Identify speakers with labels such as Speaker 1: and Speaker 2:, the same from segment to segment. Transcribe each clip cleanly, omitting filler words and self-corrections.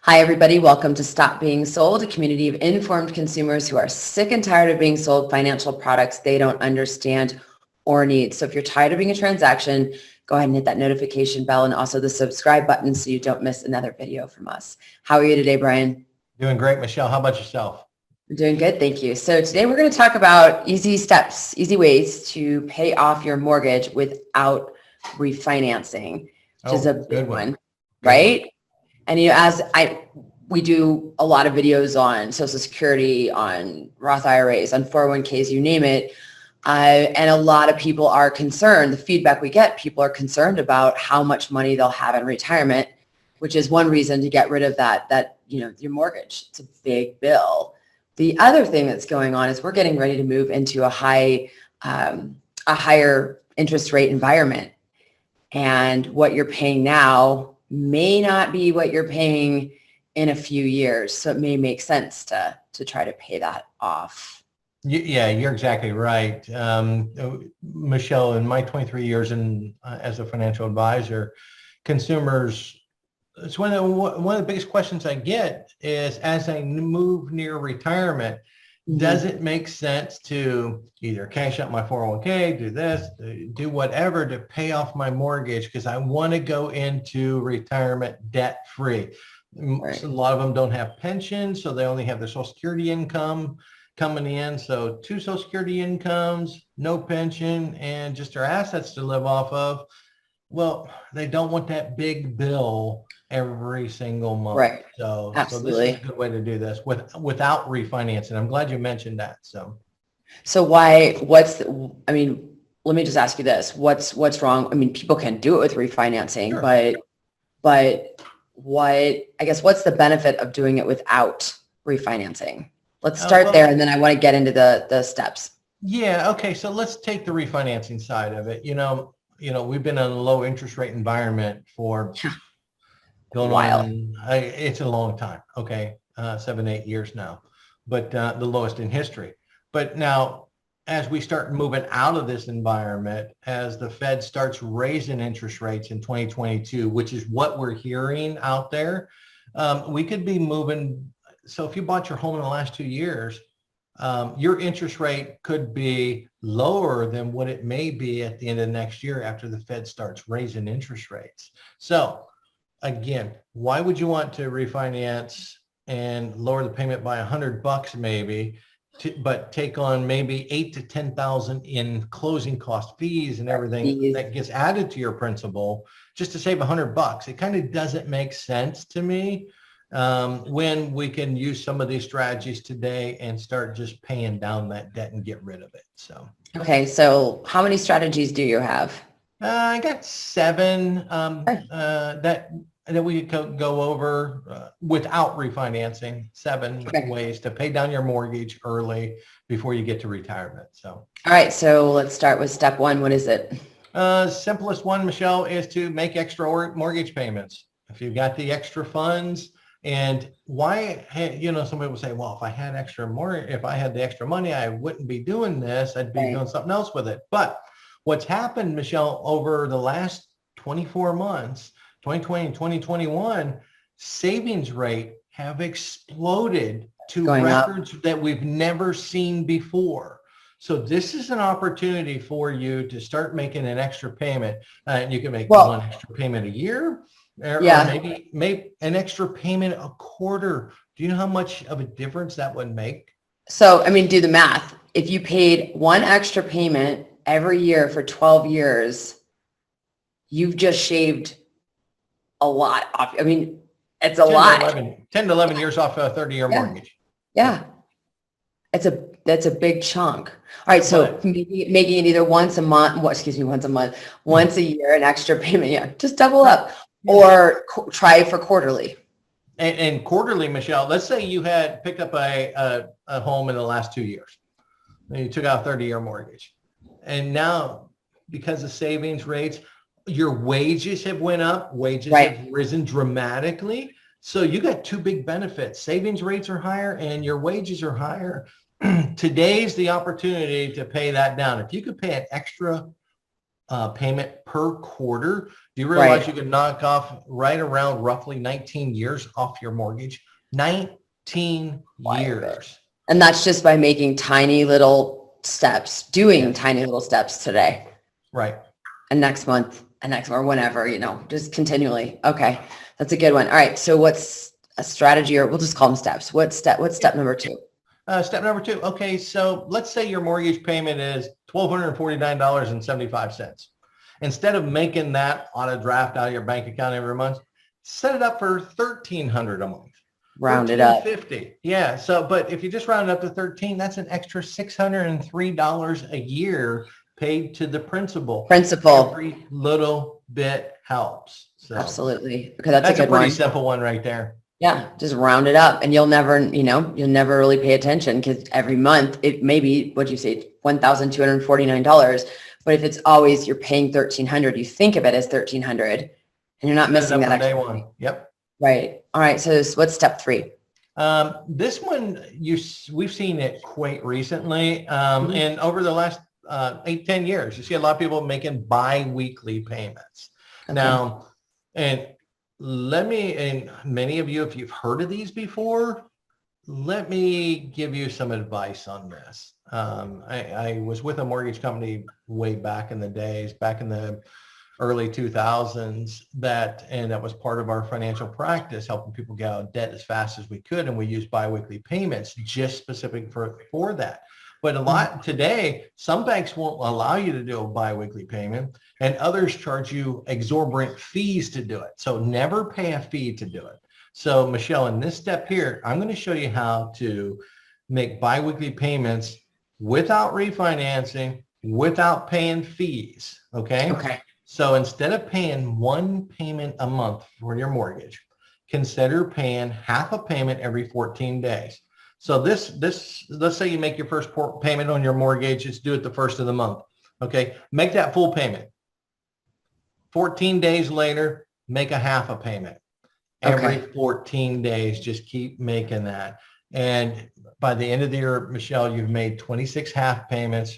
Speaker 1: Hi, everybody. Welcome to Stop Being Sold, a community of informed consumers who are sick and tired of being sold financial products they don't understand or need. So if you're tired of being a transaction, go ahead and hit that notification bell and also the subscribe button so you don't miss another video from us. How are you today, Brian?
Speaker 2: Doing great, Michelle. How about yourself?
Speaker 1: I'm doing good, thank you. So today we're going to talk about easy steps, easy ways to pay off your mortgage without refinancing, which is a big one, right? And we do a lot of videos on Social Security, on Roth IRAs, on 401ks, you name it. And a lot of people are concerned. The feedback we get, people are concerned about how much money they'll have in retirement, which is one reason to get rid of your mortgage. It's a big bill. The other thing that's going on is we're getting ready to move into a higher interest rate environment. And what you're paying now may not be what you're paying in a few years. So it may make sense to try to pay that off.
Speaker 2: Yeah, you're exactly right. Michelle, in my 23 years as a financial advisor, consumers, it's one of the biggest questions I get is, as I move near retirement, does it make sense to either cash out my 401k, do this, do whatever to pay off my mortgage because I want to go into retirement debt free? Right. A lot of them don't have pensions, so they only have their Social Security income coming in. So 2 Social Security incomes, no pension, and just their assets to live off of. Well, they don't want that big bill every single month.
Speaker 1: Right.
Speaker 2: So
Speaker 1: Absolutely.
Speaker 2: this is a good way to do this without refinancing. I'm glad you mentioned that. So
Speaker 1: let me just ask you this. What's wrong? I mean, people can do it with refinancing, sure. but what's the benefit of doing it without refinancing? Let's start there, and then I want to get into the steps.
Speaker 2: Yeah. Okay. So let's take the refinancing side of it. We've been in a low interest rate environment for going on. It's a long time. Okay. 7, 8 years now, but the lowest in history. But now, as we start moving out of this environment, as the Fed starts raising interest rates in 2022, which is what we're hearing out there, we could be moving. So if you bought your home in the last 2 years, your interest rate could be lower than what it may be at the end of next year after the Fed starts raising interest rates. So again, why would you want to refinance and lower the payment by $100 maybe, but take on maybe 8,000 to 10,000 in closing cost fees and everything that gets added to your principal just to save $100? It kind of doesn't make sense to me. When we can use some of these strategies today and start just paying down that debt and get rid of it. So,
Speaker 1: okay. So how many strategies do you have?
Speaker 2: I got 7 that we could go over without refinancing. 7 ways to pay down your mortgage early before you get to retirement. So,
Speaker 1: all right. So let's start with step 1. What is it?
Speaker 2: Simplest one, Michelle, is to make extra mortgage payments. If you've got the extra funds. And why, somebody will say, well, if I had the extra money, I wouldn't be doing this. I'd be doing something else with it. But what's happened, Michelle, over the last 24 months, 2020 and 2021, savings rate have exploded to records that we've never seen before. So this is an opportunity for you to start making an extra payment. You can make one extra payment a year. Or maybe an extra payment a quarter. Do you know how much of a difference that would make?
Speaker 1: So, do the math. If you paid one extra payment every year for 12 years, you've just shaved a lot off. It's a lot.
Speaker 2: 10 to 11 years off a 30-year mortgage.
Speaker 1: Yeah. That's a big chunk. All right. So making it either once a year, an extra payment. Yeah. Just double up. Or try for quarterly.
Speaker 2: And quarterly, Michelle, let's say you had picked up a home in the last 2 years. And you took out a 30-year mortgage. And now, because of savings rates, your wages have went up. Wages have risen dramatically. So you got 2 big benefits. Savings rates are higher and your wages are higher. Today's the opportunity to pay that down. If you could pay an extra payment per quarter. Do you realize you can knock off right around roughly 19 years off your mortgage? 19 years.
Speaker 1: And that's just by making tiny little steps, doing tiny little steps today.
Speaker 2: Right.
Speaker 1: And next month, and next, or whenever, just continually. Okay. That's a good one. All right. So what's a strategy, or we'll just call them steps. What's step number 2?
Speaker 2: Step number 2. Okay. So let's say your mortgage payment is $1,249.75. Instead of making that on a draft out of your bank account every month, set it up for $1,300 a month.
Speaker 1: Round it up.
Speaker 2: $1,450. Yeah. So, but if you just round it up to 13, that's an extra $603 a year paid to the principal. Every little bit helps. So
Speaker 1: absolutely. Okay, that's a good
Speaker 2: pretty simple one right there.
Speaker 1: Yeah, just round it up, and you'll never really pay attention, because every month it may be, what'd you say, $1,249. But if it's always you're paying $1,300, you think of it as $1,300, and you're not missing that
Speaker 2: day one. Yep.
Speaker 1: Right. All right. So what's step 3?
Speaker 2: This one we've seen it quite recently, and over the last 8-10 years, you see a lot of people making bi-weekly payments. Okay. Now, and many of you, if you've heard of these before, let me give you some advice on this. I was with a mortgage company way back in the days, back in the early 2000s, that was part of our financial practice, helping people get out of debt as fast as we could. And we used biweekly payments just specific for that. But a lot today, some banks won't allow you to do a biweekly payment, and others charge you exorbitant fees to do it. So never pay a fee to do it. So Michelle, in this step here, I'm going to show you how to make biweekly payments without refinancing, without paying fees. Okay. Okay. So instead of paying one payment a month for your mortgage, consider paying half a payment every 14 days. So let's say you make your first payment on your mortgage, it's due at the first of the month. Okay, make that full payment. 14 days later, make a half a payment. Every 14 days, just keep making that. And by the end of the year, Michelle, you've made 26 half payments.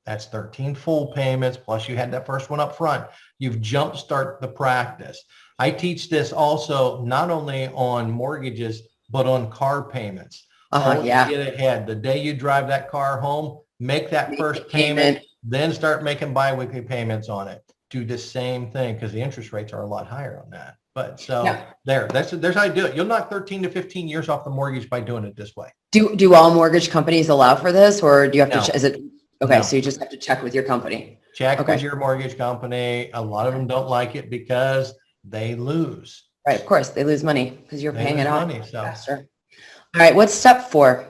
Speaker 2: That's 13 full payments, plus you had that first one up front. You've jumpstart the practice. I teach this also not only on mortgages, but on car payments. Get ahead. The day you drive that car home, make that first payment, then start making biweekly payments on it. Do the same thing, because the interest rates are a lot higher on that. But there's how you do it. You'll knock 13 to 15 years off the mortgage by doing it this way.
Speaker 1: Do all mortgage companies allow for this, or do you have to? Is it okay?
Speaker 2: No.
Speaker 1: So you just have to check with your company.
Speaker 2: Check with your mortgage company. A lot of them don't like it because they lose.
Speaker 1: Right, of course, they lose money because you're paying it off faster. All right, what's step 4?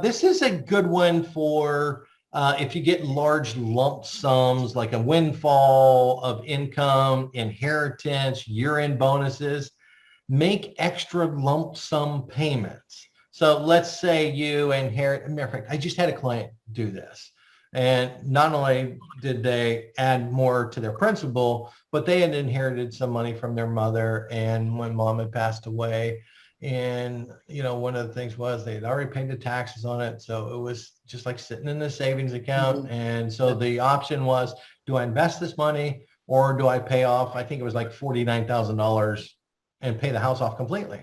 Speaker 2: This is a good one for if you get large lump sums, like a windfall of income, inheritance, year-end bonuses. Make extra lump sum payments. So let's say you inherit, matter of fact, I just had a client do this. And not only did they add more to their principal, but they had inherited some money from their mother. And when mom had passed away, and, one of the things was they had already paid the taxes on it. So it was just like sitting in the savings account. Mm-hmm. And so the option was, do I invest this money, or do I pay off, I think it was like $49,000, and pay the house off completely?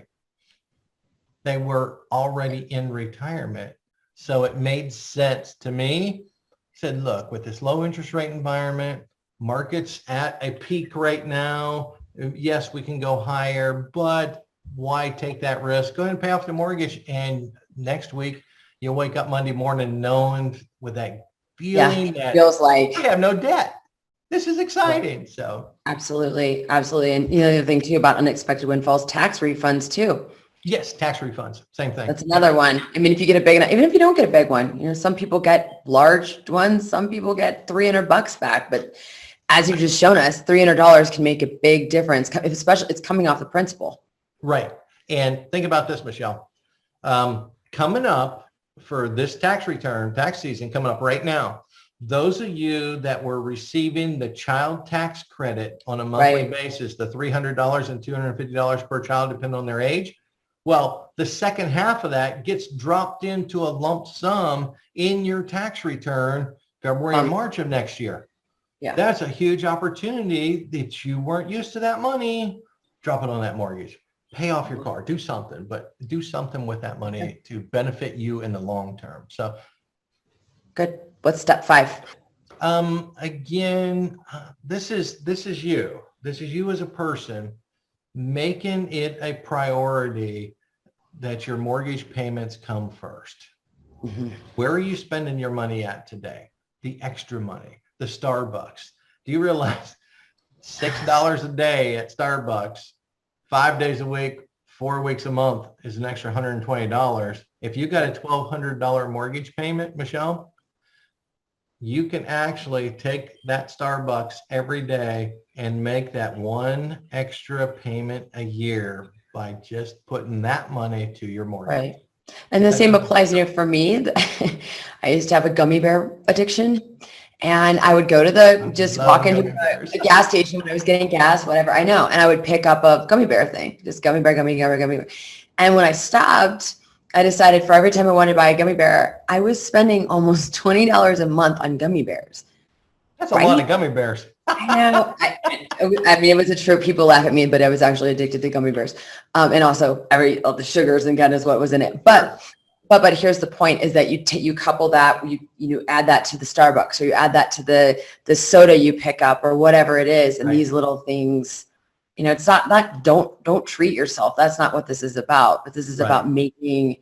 Speaker 2: They were already in retirement. So it made sense to me. Said, look, with this low interest rate environment, market's at a peak right now. Yes, we can go higher, but why take that risk? Go ahead and pay off the mortgage. And next week, you'll wake up Monday morning knowing with that feeling that
Speaker 1: feels like
Speaker 2: I have no debt. This is exciting. So
Speaker 1: absolutely. Absolutely. And the other thing too about unexpected windfalls, tax refunds too.
Speaker 2: Yes, tax refunds, same thing.
Speaker 1: That's another one. I mean, if you get a big one, even if you don't get a big one, some people get large ones, some people get $300 back, but as you've just shown us, $300 can make a big difference, especially it's coming off the principal.
Speaker 2: Right. And think about this, Michelle. Coming up for this tax season coming up right now, those of you that were receiving the child tax credit on a monthly basis, the $300 and $250 per child, depending on their age, well, the second half of that gets dropped into a lump sum in your tax return February and March of next year.
Speaker 1: Yeah.
Speaker 2: That's a huge opportunity that you weren't used to that money. Drop it on that mortgage. Pay off your car. Do something, but do something with that money to benefit you in the long term. So
Speaker 1: good. What's step 5?
Speaker 2: Again, this is you. This is you as a person making it a priority that your mortgage payments come first.
Speaker 1: Mm-hmm.
Speaker 2: Where are you spending your money at today? The extra money, the Starbucks. Do you realize $6 a day at Starbucks, 5 days a week, 4 weeks a month is an extra $120. If you got a $1,200 mortgage payment, Michelle, you can actually take that Starbucks every day and make that one extra payment a year by just putting that money to your mortgage.
Speaker 1: Right. And the same applies, for me. I used to have a gummy bear addiction, and I would go to just walk into a gas station when I was getting gas, whatever. I know. And I would pick up a gummy bear thing, just gummy bear. And when I stopped, I decided for every time I wanted to buy a gummy bear, I was spending almost $20 a month on gummy bears.
Speaker 2: That's a lot of gummy bears.
Speaker 1: I know. I mean, it was a true. People laugh at me, but I was actually addicted to gummy bears, and also all the sugars and goodness what was in it. But here's the point: is that you couple that, you add that to the Starbucks, or you add that to the soda you pick up, or whatever it is, and these little things. It's not don't treat yourself. That's not what this is about. But this is about making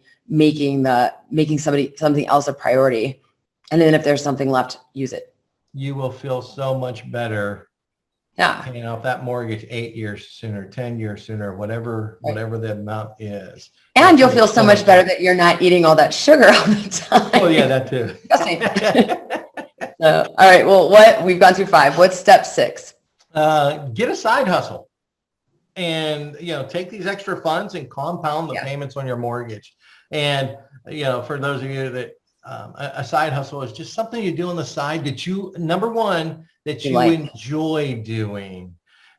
Speaker 1: something else a priority, and then if there's something left, use it.
Speaker 2: You will feel so much better.
Speaker 1: Yeah.
Speaker 2: Paying off that mortgage 8 years sooner, 10 years sooner, whatever the amount is.
Speaker 1: And you'll feel so much better that you're not eating all that sugar all the time.
Speaker 2: Oh yeah, that too.
Speaker 1: All right. Well, we've gone through 5. What's step 6?
Speaker 2: Get a side hustle, and take these extra funds and compound the payments on your mortgage. And for those of you that a side hustle is just something you do on the side that you enjoy doing,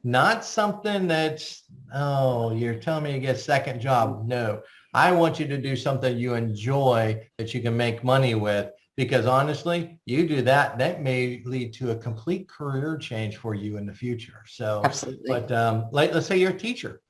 Speaker 2: not something that's, you're telling me to get a second job. No, I want you to do something you enjoy that you can make money with, because honestly, you do that may lead to a complete career change for you in the future. So,
Speaker 1: absolutely.
Speaker 2: But let's say you're a teacher,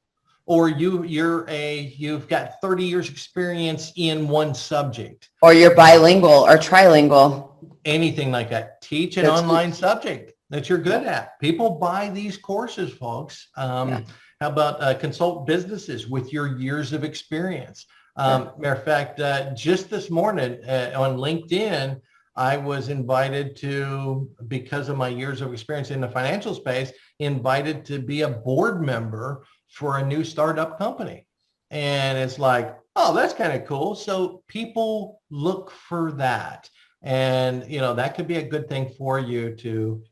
Speaker 2: or you've got 30 years experience in one subject.
Speaker 1: Or you're bilingual or trilingual.
Speaker 2: Anything like that. Teach an online subject that you're good at. People buy these courses, folks. How about consult businesses with your years of experience? Matter of fact, just this morning on LinkedIn, I was invited to, because of my years of experience in the financial space, invited to be a board member for a new startup company. And it's like, oh, that's kind of cool. So people look for that. And, that could be a good thing for you to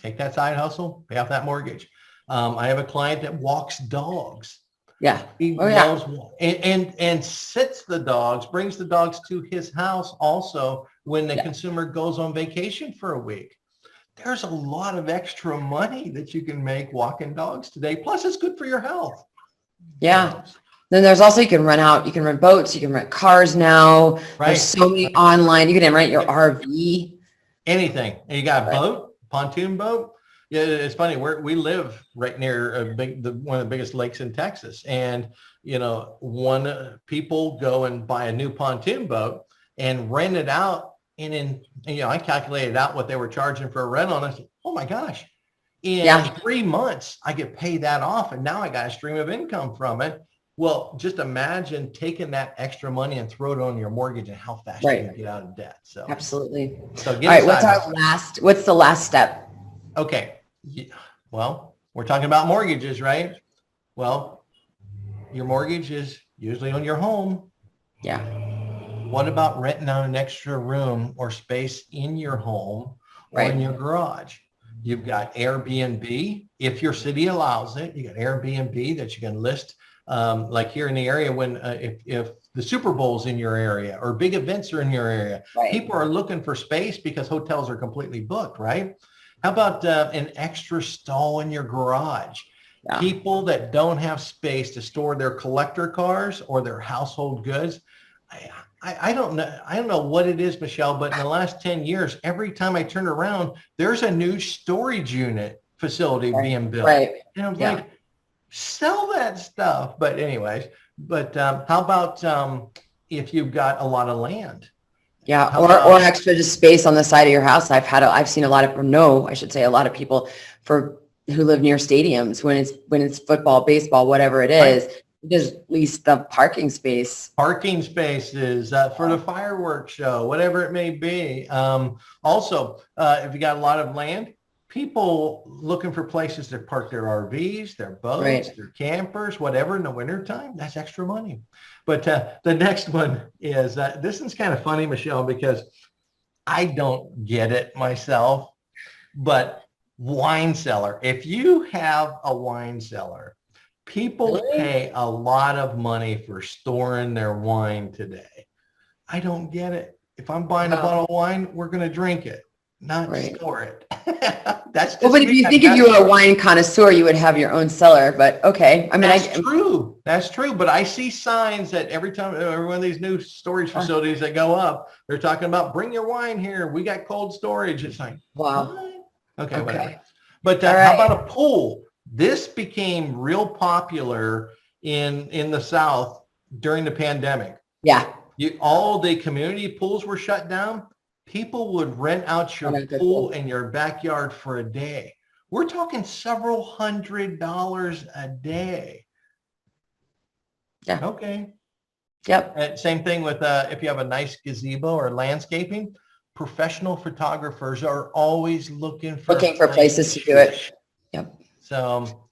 Speaker 2: take that side hustle, pay off that mortgage. I have a client that walks dogs.
Speaker 1: Yeah.
Speaker 2: He loves and sits the dogs, brings the dogs to his house also when the consumer goes on vacation for a week. There's a lot of extra money that you can make walking dogs today. Plus, it's good for your health.
Speaker 1: Yeah. Then there's also, you can rent boats, you can rent cars now. Right. There's so many online. You can rent your RV. Anything.
Speaker 2: And you got a boat, pontoon boat. Yeah, it's funny. We live right near one of the biggest lakes in Texas, and people go and buy a new pontoon boat and rent it out. And I calculated out what they were charging for a rent on it. I said, oh my gosh, in 3 months, I get paid that off. And now I got a stream of income from it. Well, just imagine taking that extra money and throw it on your mortgage and how fast you can get out of debt. So
Speaker 1: absolutely.
Speaker 2: So
Speaker 1: all right, what's the last step?
Speaker 2: Okay. Well, we're talking about mortgages, right? Well, your mortgage is usually on your home.
Speaker 1: Yeah.
Speaker 2: What about renting out an extra room or space in your home or in your garage? You've got Airbnb. If your city allows it, you got Airbnb that you can list. Like here in the area, when if the Super Bowl's in your area or big events are in your area, people are looking for space because hotels are completely booked, right? How about an extra stall in your garage? Yeah. People that don't have space to store their collector cars or their household goods, I don't know. I don't know what it is, Michelle, but in the last 10 years, every time I turn around, there's a new storage unit facility being built.
Speaker 1: Right.
Speaker 2: And I'm like, sell that stuff. But anyways, how about if you've got a lot of land?
Speaker 1: Yeah, or extra just space on the side of your house. I've seen a lot of, I should say a lot of people who live near stadiums when it's football, baseball, whatever it is, just lease the parking space.
Speaker 2: Parking spaces for the fireworks show, whatever it may be. Also, if you got a lot of land, people looking for places to park their RVs, their boats, their campers, whatever in the wintertime, that's extra money. But the next one is, this is kind of funny, Michelle, because I don't get it myself, but wine cellar. If you have a wine cellar, people pay a lot of money for storing their wine today. I don't get it. If I'm buying a bottle of wine, we're going to drink it, not store it. That's just
Speaker 1: but if you think if you were a wine connoisseur, you would have your own cellar. But okay, I mean,
Speaker 2: that's true. That's true. But I see signs that every one of these new storage facilities that go up, they're talking about bring your wine here. We got cold storage. It's like,
Speaker 1: wow.
Speaker 2: What? Okay. Whatever. But how about a pool? This became real popular in the South during the pandemic.
Speaker 1: Yeah.
Speaker 2: All the community pools were shut down. People would rent out your pool in your backyard for a day. We're talking several $100s a day.
Speaker 1: Yeah.
Speaker 2: Okay.
Speaker 1: Yep.
Speaker 2: And same thing with if you have a nice gazebo or landscaping, professional photographers are always looking for
Speaker 1: places to do it. Yep.
Speaker 2: So,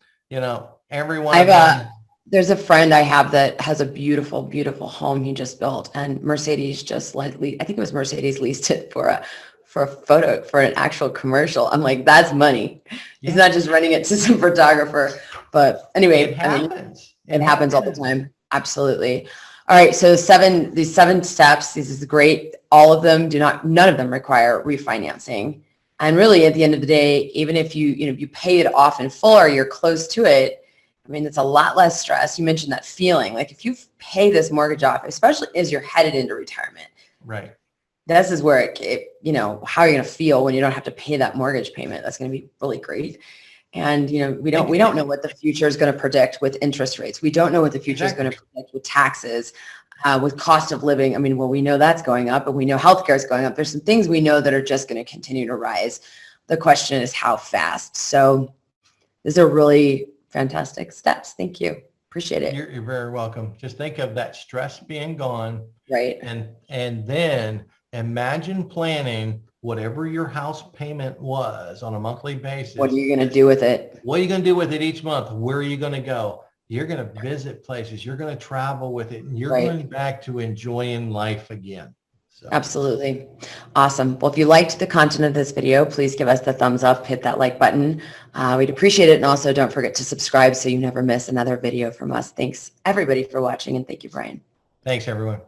Speaker 2: everyone.
Speaker 1: There's a friend I have that has a beautiful, beautiful home he just built, and Mercedes I think it was Mercedes leased it for an actual commercial. I'm like, that's money. Yeah. He's not just renting it to some photographer. But anyway, it happens all the time. Absolutely. All right. So these 7 steps, this is great. All of them none of them require refinancing. And really at the end of the day, even if you pay it off in full or you're close to it, I mean, it's a lot less stress. You mentioned that feeling. Like if you pay this mortgage off, especially as you're headed into retirement.
Speaker 2: Right.
Speaker 1: This is where how are you going to feel when you don't have to pay that mortgage payment? That's going to be really great. And, we don't know what the future is going to predict with interest rates. We don't know what the future is going to predict with taxes, with cost of living. I mean, well, we know that's going up, and we know healthcare is going up. There's some things we know that are just going to continue to rise. The question is how fast. So these are really fantastic steps. Thank you. Appreciate it.
Speaker 2: You're very welcome. Just think of that stress being gone.
Speaker 1: Right.
Speaker 2: And then imagine planning whatever your house payment was on a monthly basis.
Speaker 1: What are you going to do with it?
Speaker 2: What are you going to do with it each month? Where are you going to go? You're going to visit places. You're going to travel with it. And you're going back to enjoying life again. So.
Speaker 1: Absolutely. Awesome. Well, if you liked the content of this video, please give us the thumbs up, hit that like button. We'd appreciate it. And also don't forget to subscribe so you never miss another video from us. Thanks everybody for watching. And thank you, Brian.
Speaker 2: Thanks everyone.